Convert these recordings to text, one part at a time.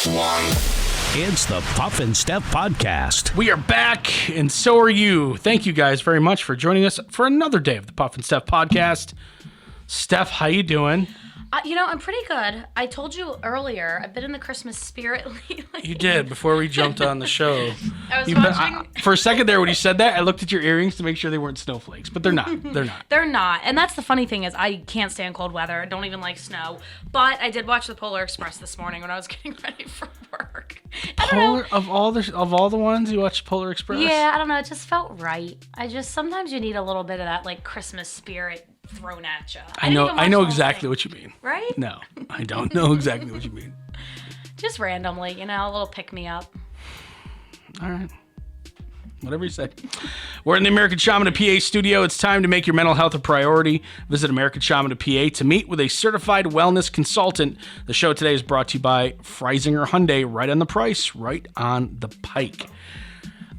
It's the Puff and Steph podcast. We are back, and so are you. Thank you guys very much for joining us for another day of the Puff and Steph podcast. Steph, how you doing? I'm pretty good. I told you earlier, I've been in the Christmas spirit lately. You did, before we jumped on the show. I was watching... For a second there, when you said that, I looked at your earrings to make sure they weren't snowflakes, but they're not. They're not. They're not. And that's the funny thing is I can't stand cold weather. I don't even like snow. But I did watch the Polar Express this morning when I was getting ready for work. Of all the ones you watched Polar Express? Yeah, I don't know. It just felt right. Sometimes you need a little bit of that like Christmas spirit thrown at you. I know exactly what you mean. Right? No, I don't know exactly what you mean. Just randomly, a little pick-me-up. All right. Whatever you say. We're in the American Shaman of PA studio. It's time to make your mental health a priority. Visit American Shaman of PA to meet with a certified wellness consultant. The show today is brought to you by Freisinger Hyundai. Right on the price, right on the pike.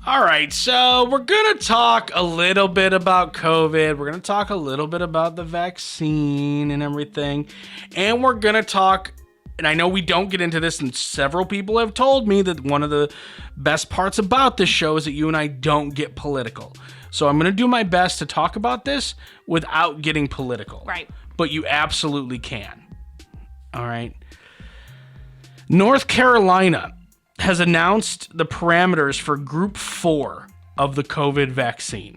All right, so we're going to talk a little bit about COVID. We're going to talk a little bit about the vaccine and everything. And we're going to talk, and I know we don't get into this, and several people have told me that one of the best parts about this show is that you and I don't get political. So I'm going to do my best to talk about this without getting political. Right. But you absolutely can. All right. North Carolina has announced the parameters for Group 4 of the COVID vaccine.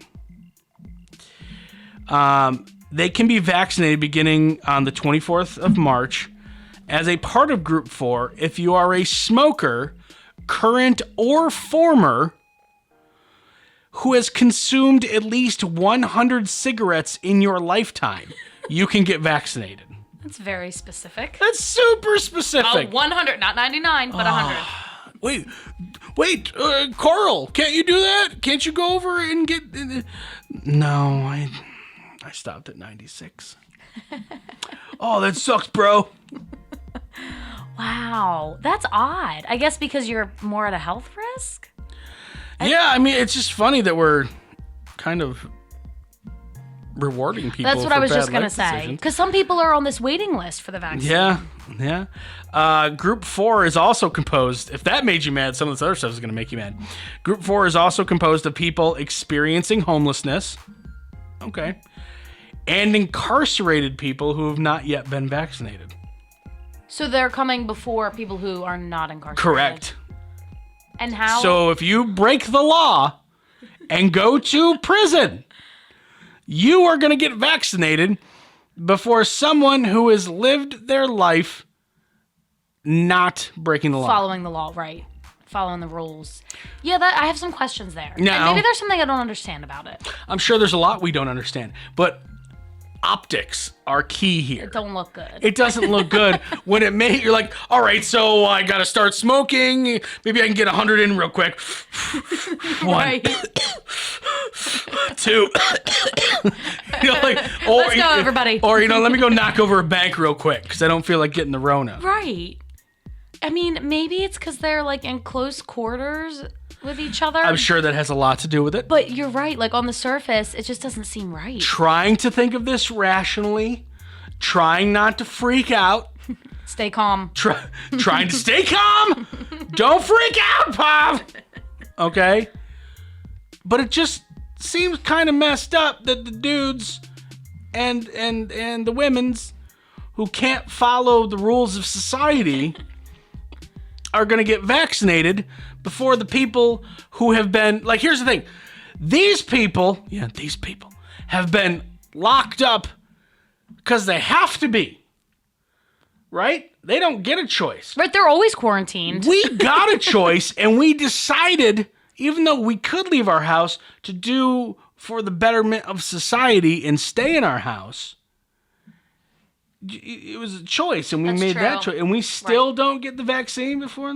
They can be vaccinated beginning on the 24th of March. As a part of Group 4, if you are a smoker, current or former, who has consumed at least 100 cigarettes in your lifetime, you can get vaccinated. That's very specific. That's super specific. 100, not 99, but 100. Wait, Carl, can't you do that? Can't you go over and get... No, I stopped at 96. Oh, that sucks, bro. Wow, that's odd. I guess because you're more at a health risk? Yeah, I mean, it's just funny that we're kind of rewarding people. That's what I was just going to say. Because some people are on this waiting list for the vaccine. Yeah. Group 4 is also composed, if that made you mad, some of this other stuff is going to make you mad. Group 4 is also composed of people experiencing homelessness. Okay. And incarcerated people who have not yet been vaccinated. So they're coming before people who are not incarcerated. Correct. And how? So if you break the law and go to prison, you are going to get vaccinated before someone who has lived their life not breaking the law. Following the law, right. Following the rules. Yeah, I have some questions there. Now, and maybe there's something I don't understand about it. I'm sure there's a lot we don't understand, but optics are key here. It don't look good. It doesn't look good when you're like, all right, so I got to start smoking. Maybe I can get 100 in real quick. One. 2. Let's go, everybody. Or, let me go knock over a bank real quick because I don't feel like getting the Rona. Right. I mean, maybe it's because they're like in close quarters with each other. I'm sure that has a lot to do with it. But you're right. Like on the surface, it just doesn't seem right. Trying to think of this rationally, trying not to freak out. Stay calm. Trying to stay calm. Don't freak out, Pop. Okay? But it just seems kind of messed up that the dudes and the women's who can't follow the rules of society are going to get vaccinated before the people who have been, like, here's the thing. These people have been locked up because they have to be, right? They don't get a choice. Right, they're always quarantined. We got a choice, and we decided, even though we could leave our house to do for the betterment of society and stay in our house, it was a choice, and we made that choice, and we still don't get the vaccine before.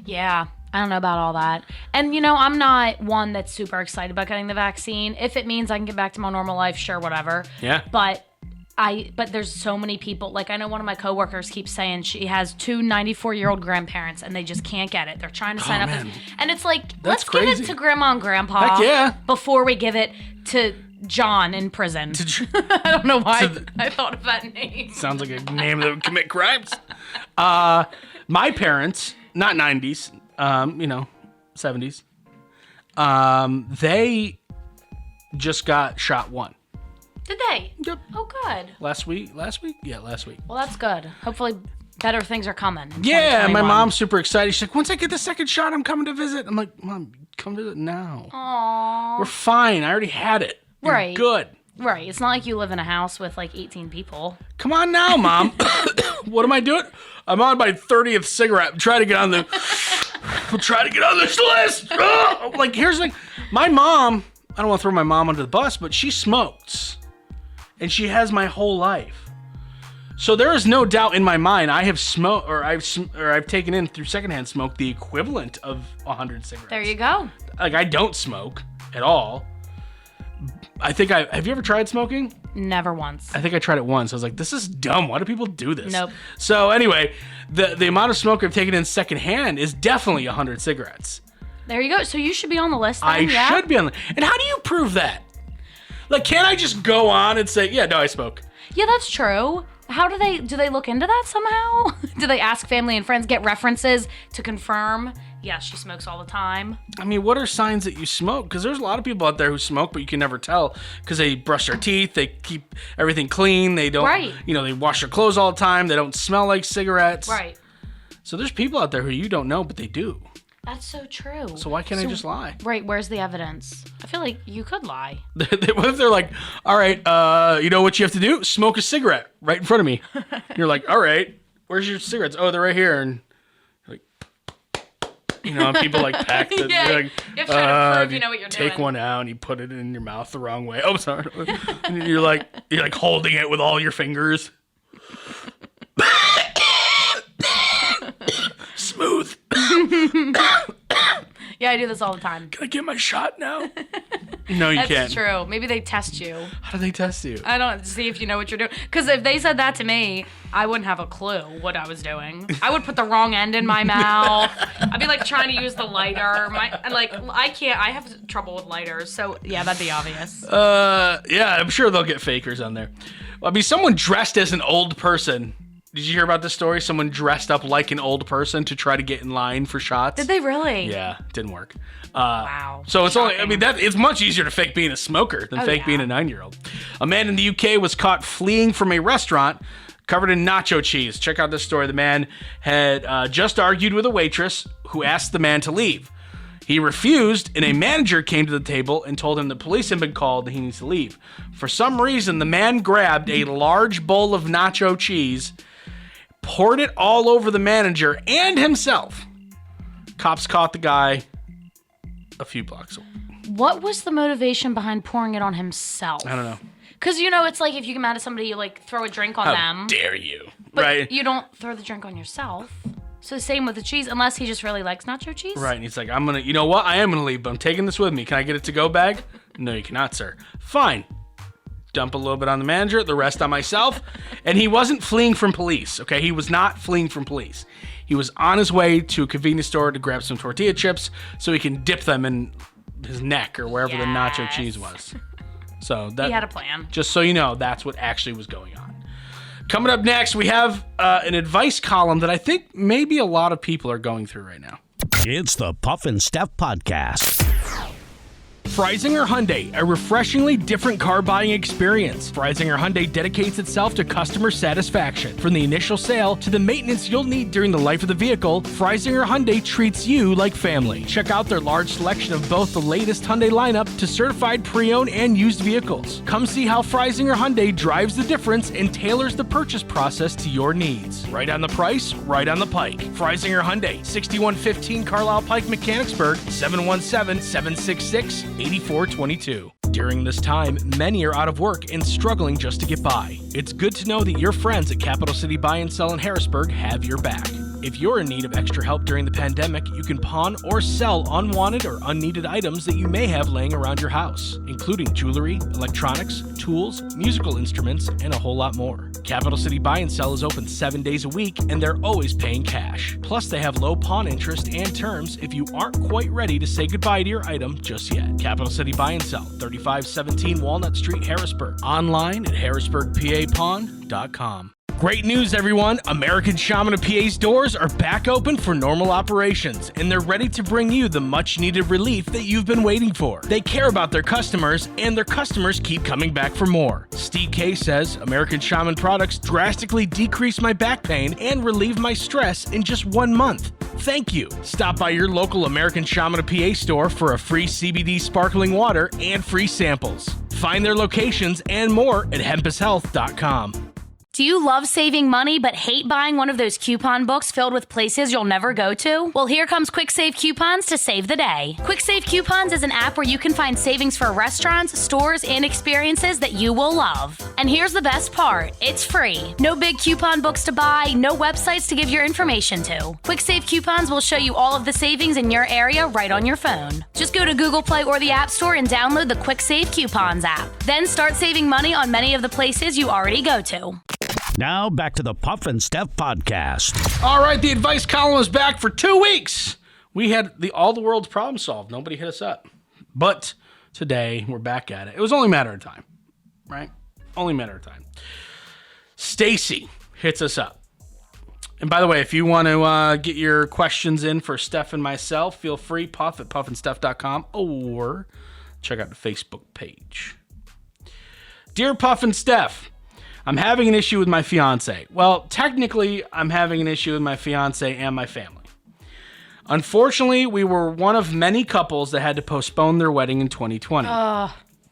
Yeah, I don't know about all that. And, I'm not one that's super excited about getting the vaccine. If it means I can get back to my normal life, sure, whatever. Yeah. But there's so many people. Like, I know one of my coworkers keeps saying she has 2 94-year-old grandparents, and they just can't get it. They're trying to sign up. And it's like, let's give it to Grandma and Grandpa. Heck yeah. Before we give it to John in prison. I don't know why I thought of that name. Sounds like a name that would commit crimes. My parents not 90s, 70s. They just got shot 1. Did they? Yep. Oh, good. Last week? Yeah, last week. Well, that's good. Hopefully better things are coming. Yeah, my mom's super excited. She's like, once I get the second shot, I'm coming to visit. I'm like, Mom, come visit now. Aww. We're fine. I already had it. You're right. Good. Right. It's not like you live in a house with like 18 people. Come on now, Mom. What am I doing? I'm on my 30th cigarette. I'm trying to get on the... I'm trying to get on this list. Like, here's the thing. My mom, I don't want to throw my mom under the bus, but she smokes. And she has my whole life. So there is no doubt in my mind I have smoked, or I've taken in through secondhand smoke the equivalent of 100 cigarettes. There you go. Like, I don't smoke at all. Have you ever tried smoking? Never once. I think I tried it once. I was like, this is dumb. Why do people do this? Nope. So anyway, the amount of smoke I've taken in secondhand is definitely 100 cigarettes. There you go. So you should be on the list then, I should be on the... And how do you prove that? Like, can't I just go on and say, yeah, no, I smoke? Yeah, that's true. How do they look into that somehow? Do they ask family and friends, get references to confirm? Yes, she smokes all the time. I mean, what are signs that you smoke? Because there's a lot of people out there who smoke, but you can never tell because they brush their teeth, they keep everything clean, they don't, right. They wash their clothes all the time, they don't smell like cigarettes. Right. So there's people out there who you don't know, but they do. That's so true. So why can't I just lie? Right, where's the evidence? I feel like you could lie. What if they're like, all right, you know what you have to do? Smoke a cigarette right in front of me. You're like, all right, where's your cigarettes? Oh, they're right here. And you're like, people like pack the, yeah, like, you have to prove you know what you're doing. Take one out and you put it in your mouth the wrong way. Oh, sorry. And you're like holding it with all your fingers. Smooth. Yeah, I do this all the time. Can I get my shot now? No, you can't. That's true. Maybe they test you. How do they test you? I don't see if you know what you're doing. Because if they said that to me, I wouldn't have a clue what I was doing. I would put the wrong end in my mouth. I'd be like trying to use the lighter. I can't. I have trouble with lighters. So yeah, that'd be obvious. Yeah, I'm sure they'll get fakers on there. I mean, someone dressed as an old person. Did you hear about this story? Someone dressed up like an old person to try to get in line for shots. Did they really? Yeah, didn't work. Wow. So it's it's much easier to fake being a smoker than being a 9-year-old. A man in the UK was caught fleeing from a restaurant covered in nacho cheese. Check out this story. The man had just argued with a waitress who asked the man to leave. He refused, and a manager came to the table and told him the police had been called and he needs to leave. For some reason, the man grabbed a large bowl of nacho cheese, poured it all over the manager and himself. Cops caught the guy a few blocks away. What was the motivation behind pouring it on himself? I don't know. Because, it's like if you get mad at somebody, you throw a drink on them. How dare you? But right? You don't throw the drink on yourself. So same with the cheese, unless he just really likes nacho cheese. Right, and he's like, you know what? I am going to leave, but I'm taking this with me. Can I get a to-go bag? No, you cannot, sir. Fine. Dump a little bit on the manager, the rest on myself. And he wasn't fleeing from police, okay? He was not fleeing from police. He was on his way to a convenience store to grab some tortilla chips so he can dip them in his neck or wherever the nacho cheese was. So that, he had a plan. Just so you know, that's what actually was going on. Coming up next, we have an advice column that I think maybe a lot of people are going through right now. It's the Puff and Steph Podcast. Freisinger Hyundai, a refreshingly different car buying experience. Freisinger Hyundai dedicates itself to customer satisfaction. From the initial sale to the maintenance you'll need during the life of the vehicle, Freisinger Hyundai treats you like family. Check out their large selection of both the latest Hyundai lineup to certified pre-owned and used vehicles. Come see how Freisinger Hyundai drives the difference and tailors the purchase process to your needs. Right on the price, right on the pike. Freisinger Hyundai, 6115 Carlisle Pike, Mechanicsburg, 717-766-8422. During this time, many are out of work and struggling just to get by. It's good to know that your friends at Capital City Buy and Sell in Harrisburg have your back. If you're in need of extra help during the pandemic, you can pawn or sell unwanted or unneeded items that you may have laying around your house, including jewelry, electronics, tools, musical instruments, and a whole lot more. Capital City Buy and Sell is open 7 days a week, and they're always paying cash. Plus, they have low pawn interest and terms if you aren't quite ready to say goodbye to your item just yet. Capital City Buy and Sell, 3517 Walnut Street, Harrisburg. Online at harrisburgpapawn.com. Great news, everyone. American Shaman of PA's doors are back open for normal operations, and they're ready to bring you the much-needed relief that you've been waiting for. They care about their customers, and their customers keep coming back for more. Steve K says, American Shaman products drastically decrease my back pain and relieve my stress in just 1 month. Thank you. Stop by your local American Shaman of PA store for a free CBD sparkling water and free samples. Find their locations and more at hempushealth.com. Do you love saving money but hate buying one of those coupon books filled with places you'll never go to? Well, here comes Quick Save Coupons to save the day. Quick Save Coupons is an app where you can find savings for restaurants, stores, and experiences that you will love. And here's the best part. It's free. No big coupon books to buy, no websites to give your information to. Quick Save Coupons will show you all of the savings in your area right on your phone. Just go to Google Play or the App Store and download the Quick Save Coupons app. Then start saving money on many of the places you already go to. Now back to the Puff and Steph podcast. All right, the advice column is back for 2 weeks. We had all the world's problems solved. Nobody hit us up. But today, we're back at it. It was only a matter of time, right? Only a matter of time. Stacey hits us up. And by the way, if you want to get your questions in for Steph and myself, feel free, Puff at puffandsteph.com, or check out the Facebook page. Dear Puff and Steph, I'm having an issue with my fiance. Well, technically, I'm having an issue with my fiance and my family. Unfortunately, we were one of many couples that had to postpone their wedding in 2020.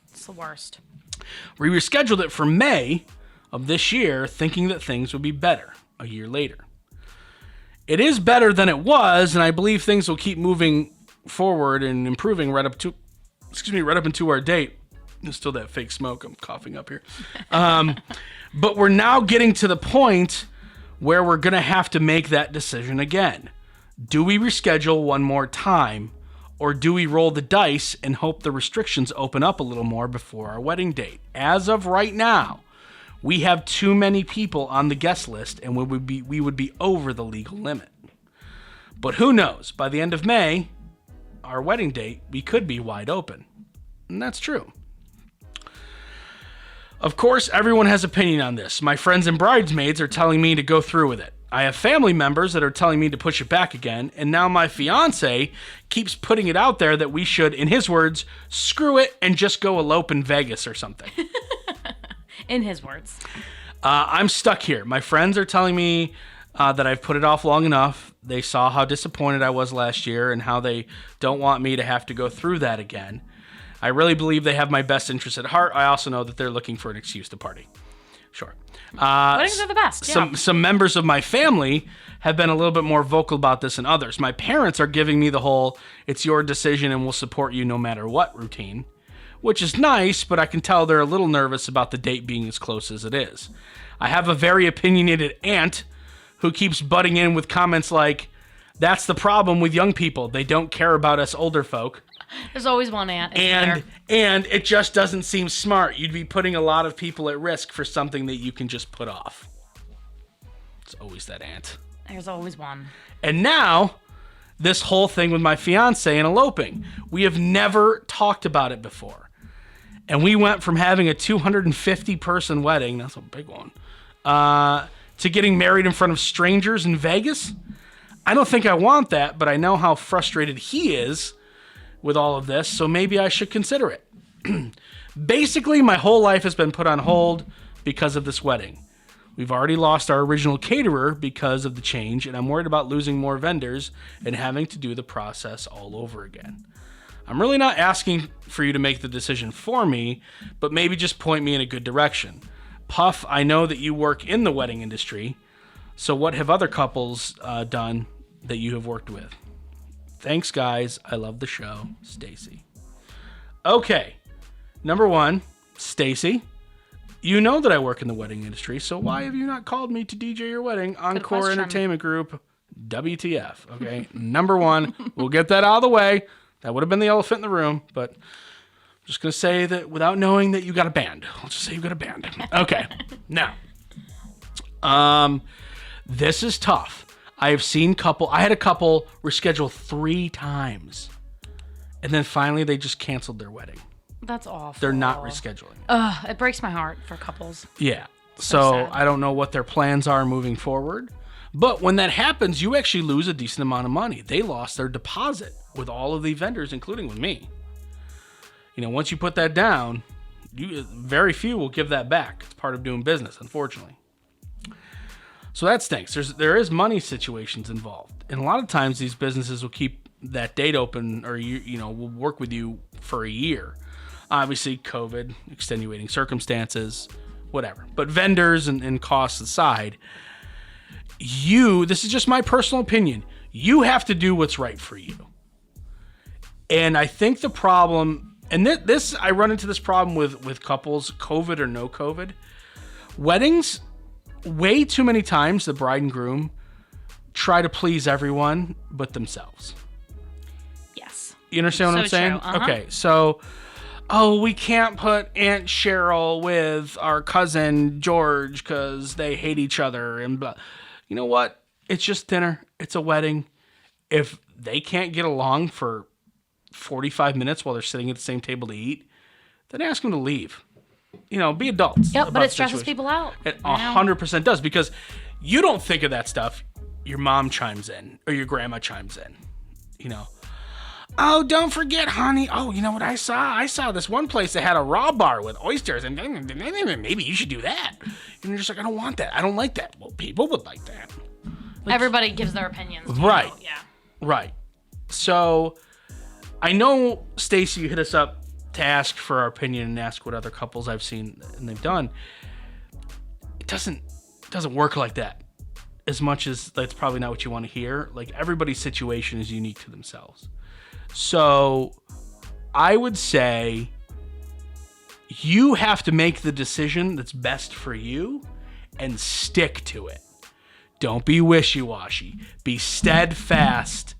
It's the worst. We rescheduled it for May of this year, thinking that things would be better a year later. It is better than it was, and I believe things will keep moving forward and improving right up into our date. There's still that fake smoke. I'm coughing up here. But we're now getting to the point where we're going to have to make that decision again. Do we reschedule one more time, or do we roll the dice and hope the restrictions open up a little more before our wedding date? As of right now, we have too many people on the guest list, and we would be over the legal limit. But who knows? By the end of May, our wedding date, we could be wide open. And that's true. Of course, everyone has opinion on this. My friends and bridesmaids are telling me to go through with it. I have family members that are telling me to push it back again, and now my fiance keeps putting it out there that we should, in his words, screw it and just go elope in Vegas or something. In his words. I'm stuck here. My friends are telling me that I've put it off long enough. They saw how disappointed I was last year and how they don't want me to have to go through that again. I really believe they have my best interest at heart. I also know that they're looking for an excuse to party. Sure. Weddings are the best. Yeah. Some members of my family have been a little bit more vocal about this than others. My parents are giving me the whole, it's your decision and we'll support you no matter what routine, which is nice, but I can tell they're a little nervous about the date being as close as it is. I have a very opinionated aunt who keeps butting in with comments like, that's the problem with young people. They don't care about us older folk. There's always one aunt. And it just doesn't seem smart. You'd be putting a lot of people at risk for something that you can just put off. It's always that aunt. There's always one. And now, this whole thing with my fiance and eloping. We have never talked about it before. And we went from having a 250-person wedding, that's a big one, to getting married in front of strangers in Vegas. I don't think I want that, but I know how frustrated he is with all of this, so maybe I should consider it. Basically, my whole life has been put on hold because of this wedding. We've already lost our original caterer because of the change, and I'm worried about losing more vendors and having to do the process all over again. I'm really not asking for you to make the decision for me, but maybe just point me in a good direction. Puff, I know that you work in the wedding industry, so what have other couples done that you have worked with? Thanks, guys. I love the show. Stacey. Okay. Number one, Stacey, you know that I work in the wedding industry, so why have you not called me to DJ your wedding? Encore Entertainment Group, WTF. Okay. Number one, we'll get that out of the way. That would have been the elephant in the room, but I'm just going to say that without knowing that you got a band. I'll just say you got a band. Okay. Now, this is tough. I had a couple reschedule 3 times. And then finally they just canceled their wedding. That's awful. They're not rescheduling. It breaks my heart for couples. Yeah. So sad. I don't know what their plans are moving forward. But when that happens, you actually lose a decent amount of money. They lost their deposit with all of the vendors, including with me. Once you put that down, very few will give that back. It's part of doing business, unfortunately. So that stinks. There is money situations involved. And a lot of times these businesses will keep that date open or, will work with you for a year. Obviously, COVID, extenuating circumstances, whatever. But vendors and costs aside, this is just my personal opinion, you have to do what's right for you. And I think the problem, and I run into this problem with couples, COVID or no COVID, weddings, way too many times the bride and groom try to please everyone but themselves. Yes. You understand what I'm saying? True. Uh-huh. Okay, so, we can't put Aunt Cheryl with our cousin George because they hate each other and blah. You know what? It's just dinner. It's a wedding. If they can't get along for 45 minutes while they're sitting at the same table to eat, then ask them to leave. Be adults. Yep, but it stresses people out. It 100% does, because you don't think of that stuff. Your mom chimes in or your grandma chimes in. Oh, don't forget, honey. Oh, you know what I saw? I saw this one place that had a raw bar with oysters, and maybe you should do that. And you're just like, I don't want that. I don't like that. Well, people would like that. Everybody gives their opinions. Right. Yeah. Right. So I know, Stacey, you hit us up to ask for our opinion and ask what other couples I've seen and they've done. It doesn't work like that. As much as that's probably not what you want to hear. Like, everybody's situation is unique to themselves. So I would say you have to make the decision that's best for you and stick to it. Don't be wishy-washy. Be steadfast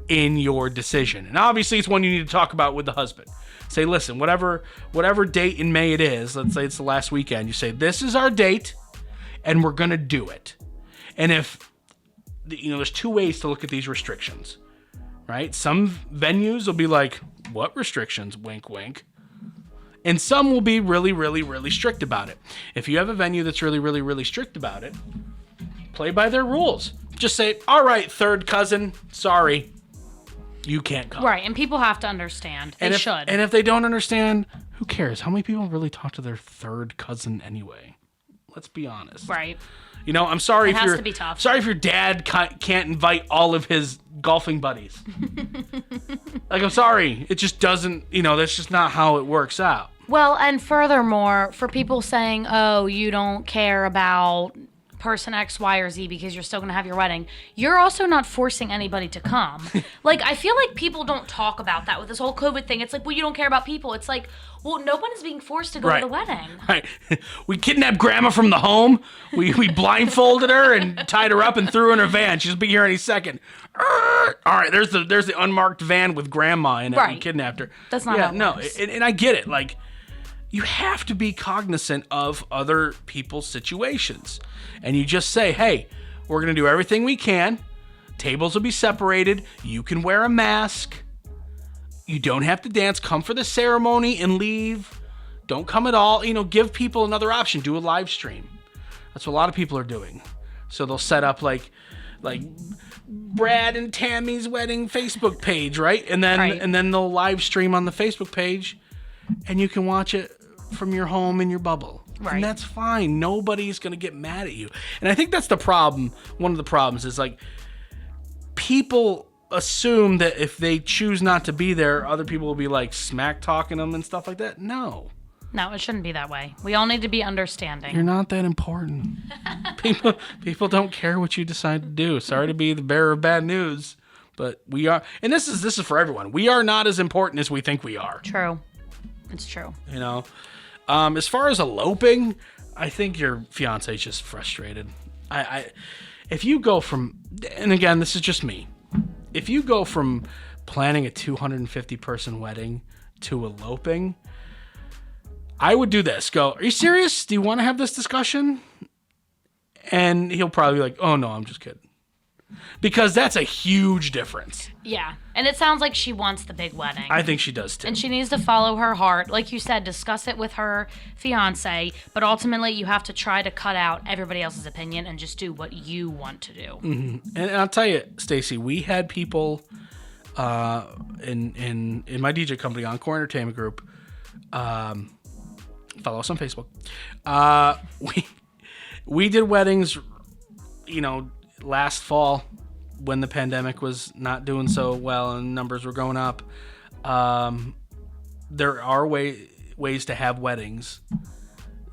in your decision. And obviously it's one you need to talk about with the husband. Say, listen, whatever date in May it is, let's say it's the last weekend, you say, this is our date and we're going to do it. And if, there's two ways to look at these restrictions. Right? Some venues will be like, what restrictions? Wink, wink. And some will be really, really, really strict about it. If you have a venue that's really, really, really strict about it, play by their rules. Just say, all right, third cousin, sorry, you can't come. Right, and people have to understand. They should. And if they don't understand, who cares? How many people really talk to their third cousin anyway? Let's be honest. Right. I'm sorry It has to be tough. Sorry if your dad can't invite all of his golfing buddies. I'm sorry. It just doesn't, that's just not how it works out. Well, and furthermore, for people saying, oh, you don't care about person X, Y, or Z because you're still going to have your wedding, you're also not forcing anybody to come. I feel like people don't talk about that with this whole COVID thing. It's like, well, you don't care about people. It's like, well, no one is being forced to go to the wedding. Right. We kidnapped grandma from the home. We blindfolded her and tied her up and threw her in her van. She'll be here any second. All right, there's the unmarked van with grandma in it. Right. And kidnapped her. That's not how it works. And I get it. You have to be cognizant of other people's situations. And you just say, hey, we're going to do everything we can. Tables will be separated. You can wear a mask. You don't have to dance. Come for the ceremony and leave. Don't come at all. Give people another option. Do a live stream. That's what a lot of people are doing. So they'll set up like Brad and Tammy's wedding Facebook page, right? And then they'll live stream on the Facebook page, and you can watch it from your home in your bubble. Right. And that's fine. Nobody's going to get mad at you. And I think that's the problem. One of the problems is people assume that if they choose not to be there, other people will be smack talking them and stuff like that. No, it shouldn't be that way. We all need to be understanding. You're not that important. People don't care what you decide to do. Sorry to be the bearer of bad news, but we are. And this is for everyone. We are not as important as we think we are. True. It's true. As far as eloping, I think your fiance is just frustrated. If you go from, and again, this is just me. If you go from planning a 250 person wedding to eloping, I would do this. Go, are you serious? Do you want to have this discussion? And he'll probably be like, oh no, I'm just kidding. because that's a huge difference. Yeah. And it sounds like she wants the big wedding. I think she does too. And she needs to follow her heart. Like you said, discuss it with her fiance. But ultimately, you have to try to cut out everybody else's opinion and just do what you want to do. Mm-hmm. And I'll tell you, Stacey, we had people in my DJ company, Encore Entertainment Group. Follow us on Facebook. We did weddings, last fall when the pandemic was not doing so well and numbers were going up. There are ways to have weddings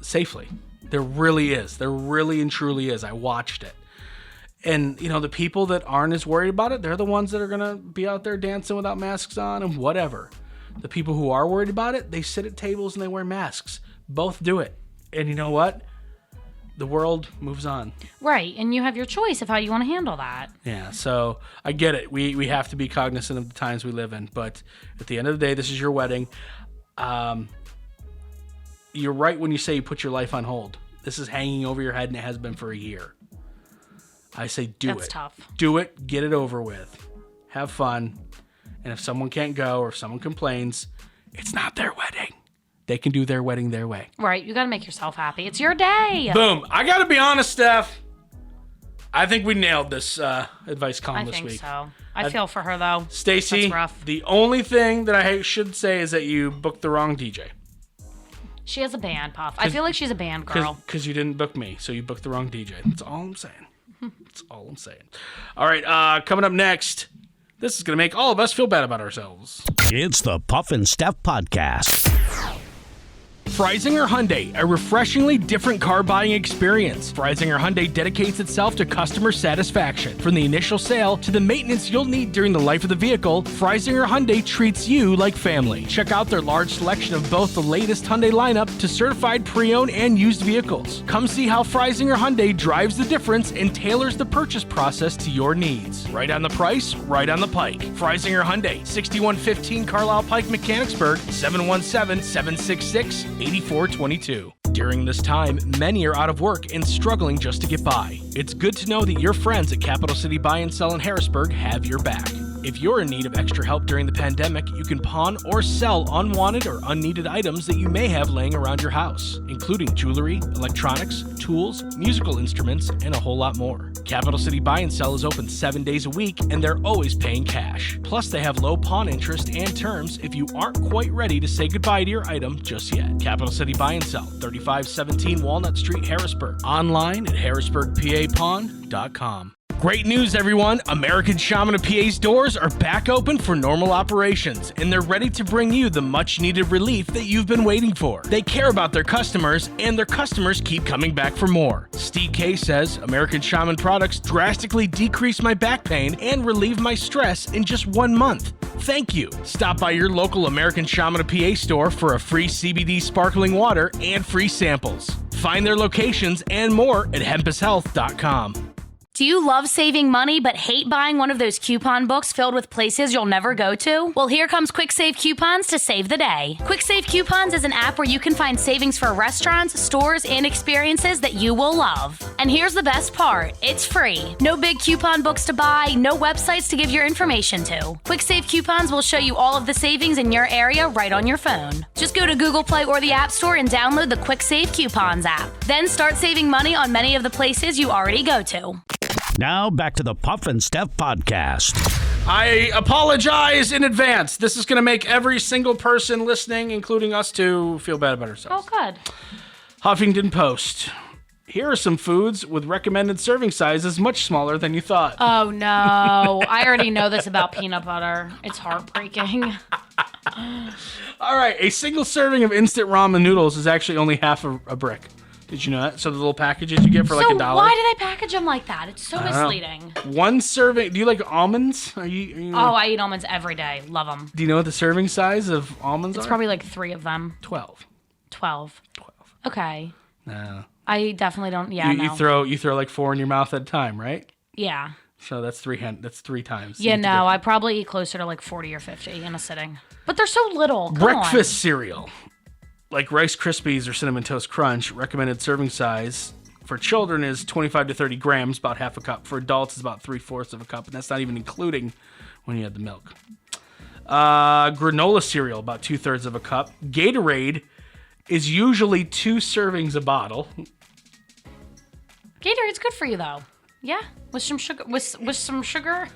safely. There really is. There really and truly is. I watched it. And, the people that aren't as worried about it, they're the ones that are going to be out there dancing without masks on and whatever. The people who are worried about it, they sit at tables and they wear masks. Both do it. And you know what? The world moves on. Right. And you have your choice of how you want to handle that. Yeah. So I get it. We have to be cognizant of the times we live in. But at the end of the day, this is your wedding. You're right when you say you put your life on hold. This is hanging over your head and it has been for a year. I say do it. That's tough. Do it. Get it over with. Have fun. And if someone can't go or if someone complains, it's not their wedding. They can do their wedding their way. Right. You got to make yourself happy. It's your day. Boom. I got to be honest, Steph. I think we nailed this advice column this week. I think so. I feel for her, though. Stacey, That's rough. The only thing that I should say is that you booked the wrong DJ. She has a band, Puff. I feel like she's a band girl. Because you didn't book me, so you booked the wrong DJ. That's all I'm saying. That's all I'm saying. All right, coming up next, this is going to make all of us feel bad about ourselves. It's the Puff and Steph Podcast. Freisinger Hyundai, a refreshingly different car buying experience. Freisinger Hyundai dedicates itself to customer satisfaction. From the initial sale to the maintenance you'll need during the life of the vehicle, Freisinger Hyundai treats you like family. Check out their large selection of both the latest Hyundai lineup to certified pre-owned and used vehicles. Come see how Freisinger Hyundai drives the difference and tailors the purchase process to your needs. Right on the price, right on the pike. Freisinger Hyundai, 6115 Carlisle Pike, Mechanicsburg, 717-766-8422. During this time, many are out of work and struggling just to get by. It's good to know that your friends at Capital City Buy and Sell in Harrisburg have your back. If you're in need of extra help during the pandemic, you can pawn or sell unwanted or unneeded items that you may have laying around your house, including jewelry, electronics, tools, musical instruments, and a whole lot more. Capital City Buy and Sell is open 7 days a week, and they're always paying cash. Plus, they have low pawn interest and terms if you aren't quite ready to say goodbye to your item just yet. Capital City Buy and Sell, 3517 Walnut Street, Harrisburg. Online at harrisburgpapawn.com. Great news, everyone! American Shaman of PA's doors are back open for normal operations, and they're ready to bring you the much-needed relief that you've been waiting for. They care about their customers, and their customers keep coming back for more. Steve K says, American Shaman products drastically decrease my back pain and relieve my stress in just 1 month. Thank you. Stop by your local American Shaman of PA store for a free CBD sparkling water and free samples. Find their locations and more at hempushealth.com. Do you love saving money but hate buying one of those coupon books filled with places you'll never go to? Well, here comes Quick Save Coupons to save the day. Quick Save Coupons is an app where you can find savings for restaurants, stores, and experiences that you will love. And here's the best part. It's free. No big coupon books to buy, no websites to give your information to. Quick Save Coupons will show you all of the savings in your area right on your phone. Just go to Google Play or the App Store and download the Quick Save Coupons app. Then start saving money on many of the places you already go to. Now back to the Puff and Steph Podcast. I apologize in advance. This is going to make every single person listening, including us two, feel bad about ourselves. Oh, good. Huffington Post. Here are some foods with recommended serving sizes much smaller than you thought. Oh, no. I already know this about peanut butter. It's heartbreaking. All right. A single serving of instant ramen noodles is actually only half a brick. Did you know that? So the little packages you get for like $1. Why do they package them like that? It's so misleading. One serving. Do you like almonds? Are you Oh, I eat almonds every day. Love them. Do you know what the serving size of almonds are? It's probably like 3 of them. 12. 12. Okay. No. I definitely don't. Yeah, you throw like 4 in your mouth at a time, right? Yeah. So that's 3 times. Yeah, no, I probably eat closer to like 40 or 50 in a sitting. But they're so little. Breakfast cereal. Like Rice Krispies or Cinnamon Toast Crunch, recommended serving size for children is 25 to 30 grams, about half a cup. For adults, it's about 3/4 of a cup, and that's not even including when you add the milk. Granola cereal, about 2/3 of a cup. Gatorade is usually 2 servings a bottle. Gatorade's good for you though. Yeah, with some sugar. With some sugar.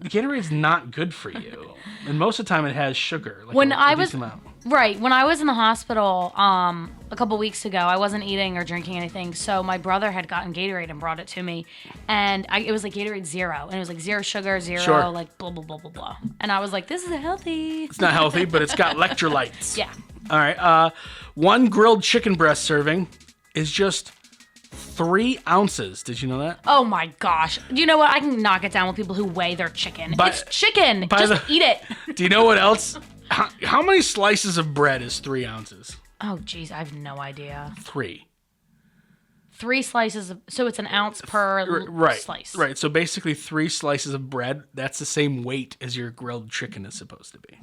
Gatorade's not good for you, and most of the time it has sugar. Like When a I decent was amount. right, when I was in the hospital a couple weeks ago, I wasn't eating or drinking anything, so my brother had gotten Gatorade and brought it to me, and it was like Gatorade Zero, and it was like 0 sugar, 0 Sure. like blah blah blah blah blah, and I was like, this is healthy. It's not healthy, but it's got electrolytes. Yeah. All right. 1 grilled chicken breast serving is just 3 ounces. Did you know that? Oh my gosh. You know what? I can knock it down with people who weigh their chicken. It's chicken. Just eat it. Do you know what else? How many slices of bread is 3 ounces? Oh, geez. I have no idea. 3. 3 slices. So it's an ounce per slice. Right. So basically 3 slices of bread, that's the same weight as your grilled chicken is supposed to be.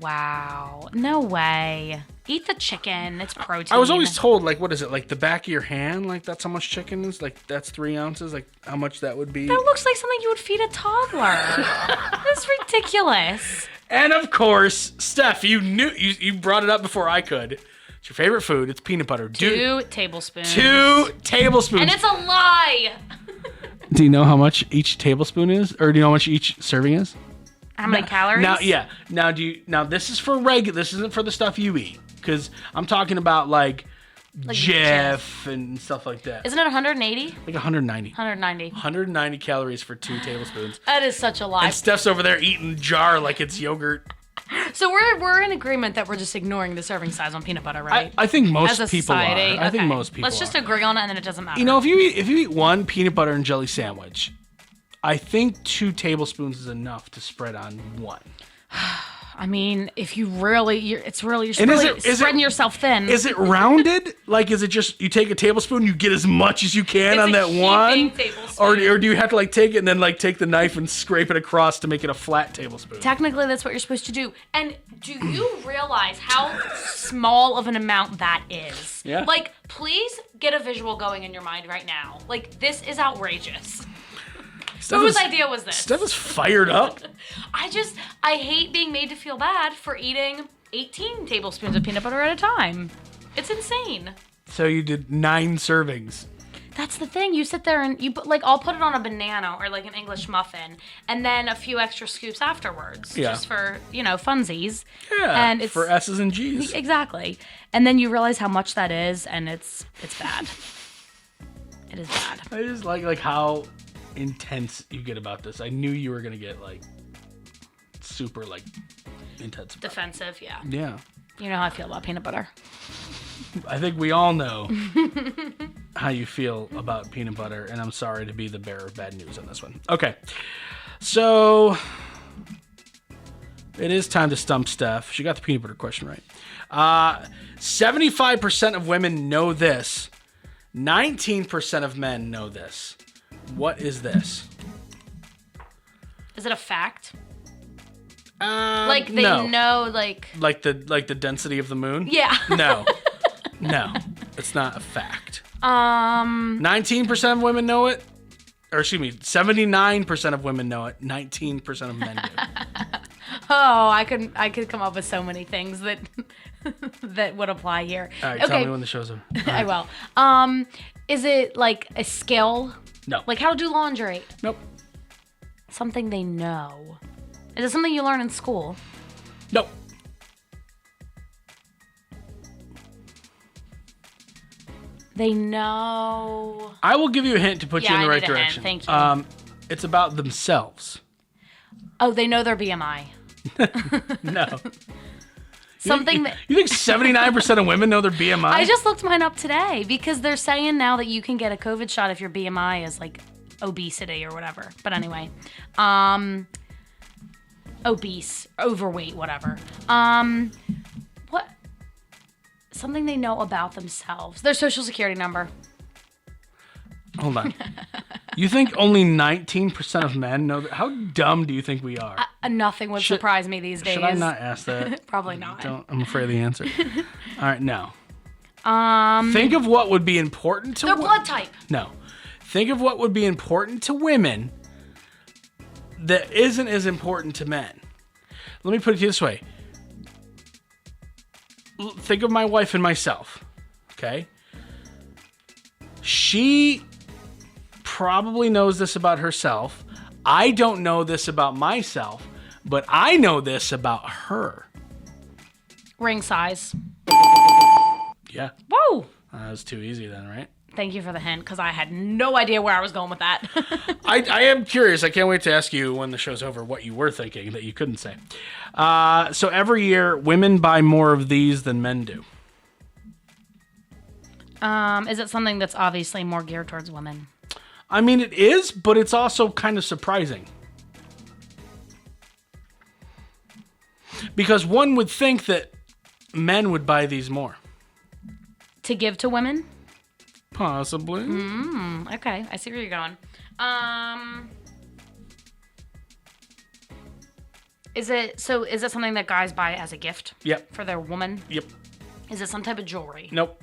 Wow. No way. Eat the chicken. It's protein. I was always told, like, what is it? Like the back of your hand? Like that's how much chicken is? Like that's 3 ounces? Like how much that would be? That looks like something you would feed a toddler. That's ridiculous. And of course, Steph, you brought it up before I could. It's your favorite food. It's peanut butter. 2 tablespoons. 2 tablespoons. And it's a lie. Do you know how much each tablespoon is? Or do you know how much each serving is? How many calories? Now this is for regular. This isn't for the stuff you eat. Because I'm talking about like Jif and stuff like that. Isn't it 180? Like 190. 190. 190 calories for 2 tablespoons. That is such a lie. And Steph's over there eating jar like it's yogurt. So we're in agreement that we're just ignoring the serving size on peanut butter, right? I think most As a people society. are. I think Okay. most people Let's just agree on it, and then it doesn't matter. You know, if you eat 1 peanut butter and jelly sandwich, I think 2 tablespoons is enough to spread on 1. I mean, if you really, you're is spreading yourself thin. Is it rounded? Like, is it just you take a tablespoon, you get as much as you can on that one, or do you have to like take it and then like take the knife and scrape it across to make it a flat tablespoon? Technically, that's what you're supposed to do. And do you realize how small of an amount that is? Yeah. Like, please get a visual going in your mind right now. Like, this is outrageous. Whose idea was this? Steph is fired up. I hate being made to feel bad for eating 18 tablespoons of peanut butter at a time. It's insane. So you did 9 servings. That's the thing. You sit there and you put, like, I'll put it on a banana or like an English muffin, and then a few extra scoops afterwards, just for funsies. Yeah, and it's for S's and G's. Exactly. And then you realize how much that is, and it's bad. It is bad. I just like how intense you get about this. I knew you were gonna get like super like intense. Defensive, yeah. Yeah. You know how I feel about peanut butter. I think we all know how you feel about peanut butter, and I'm sorry to be the bearer of bad news on this one. Okay, so it is time to stump Steph. She got the peanut butter question right. 75% of women know this. 19% of men know this. What is this? Is it a fact? Like they know, like the density of the moon? Yeah. No, it's not a fact. 19% 19% of women know it, or excuse me, 79% of women know it. 19% of men do. Oh, I could come up with so many things that that would apply here. All right, tell me when the show's over. I will. Is it like a skill? No. Like how to do laundry? Nope. Something they know. Is it something you learn in school? Nope. They know. I will give you a hint to put you in the right I need a direction. hint. Thank you. It's about themselves. Oh, they know their BMI. No. Something You think 79% of women know their BMI? I just looked mine up today because they're saying now that you can get a COVID shot if your BMI is like obesity or whatever. But anyway, obese, overweight, whatever. What? Something they know about themselves. Their social security number. Hold on. You think only 19% of men know that? How dumb do you think we are? Nothing would surprise me these days. Should I not ask that? Probably not. I'm afraid of the answer. All right, no. Think of what would be important to Their blood type. No. Think of what would be important to women that isn't as important to men. Let me put it this way. Think of my wife and myself, okay? She probably knows this about herself. I don't know this about myself, but I know this about her. Ring size. Yeah. Whoa. That was too easy then, right? Thank you for the hint, because I had no idea where I was going with that. I am curious. I can't wait to ask you when the show's over what you were thinking that you couldn't say. So every year, women buy more of these than men do. Is it something that's obviously more geared towards women? I mean, it is, but it's also kind of surprising. Because one would think that men would buy these more. To give to women? Possibly. Okay, I see where you're going. Is it something that guys buy as a gift? Yep. For their woman? Yep. Is it some type of jewelry? Nope.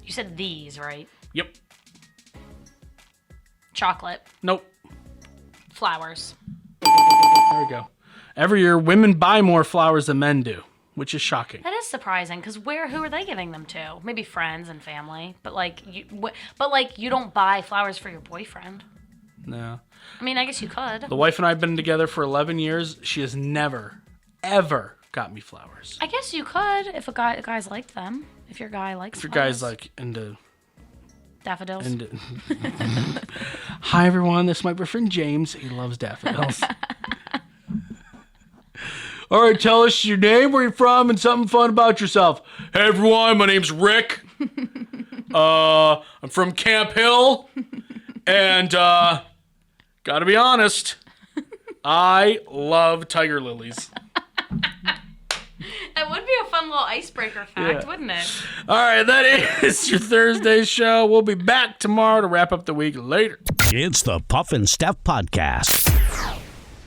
You said these, right? Yep. Chocolate. Nope. Flowers. There we go. Every year, women buy more flowers than men do, which is shocking. That is surprising, because who are they giving them to? Maybe friends and family, but you don't buy flowers for your boyfriend. No. I mean, I guess you could. The wife and I have been together for 11 years. She has never, ever got me flowers. I guess you could if guys like them. If your guy likes If your flowers. guy's like into... Daffodils. Hi, everyone. This is my boyfriend, James. He loves daffodils. All right, tell us your name, where you're from, and something fun about yourself. Hey, everyone. My name's Rick. I'm from Camp Hill. And, gotta be honest, I love tiger lilies. That would be a fun little icebreaker fact, wouldn't it? All right, that is your Thursday show. We'll be back tomorrow to wrap up the week later. It's the Puff and Steph Podcast.